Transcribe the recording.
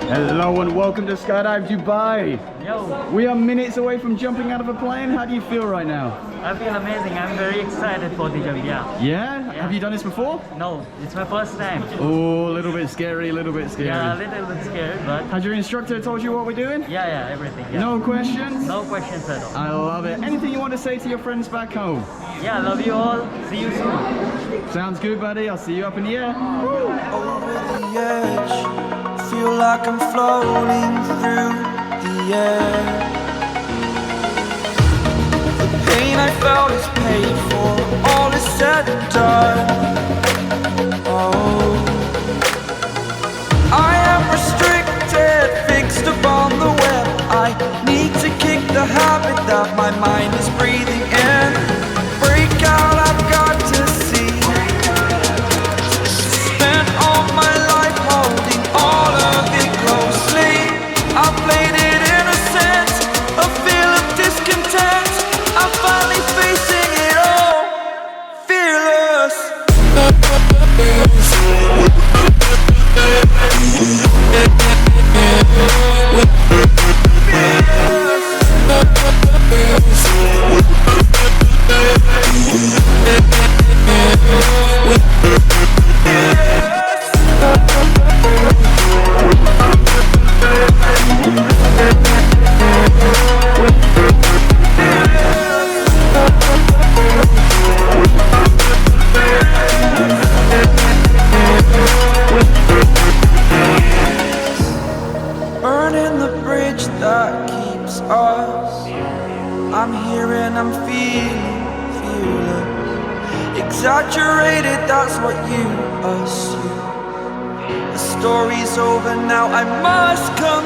Hello and welcome to Skydive Dubai. Yo, We are minutes away from jumping out of a plane. How do you feel right now? I feel amazing. I'm very excited for the jump. Yeah? Have you done this before? No, it's my first time. Oh, a little bit scary, a little bit scary. Yeah, a little bit scared, but Has your instructor told you what we're doing? yeah, everything. Yeah. No questions? No questions at all. I love it. Anything you want to say to your friends back home? Yeah, love you all. See you soon. Sounds good, buddy. I'll see you up in the air. Woo! Over the edge, feel like I'm floating through the air. The pain I felt is paid for, all is said and done. Oh, I am restricted, fixed upon the web. I need to kick the habit that my mind is breathing in. Break out, I've got to see. Spent all my life holding all of it closely. I played it innocent, a feel of discontent. I'm finally facing it all, fearless. Burning the bridge that keeps us. I'm here and I'm feeling fearless. Exaggerated, that's what you assume. The story's over now, I must come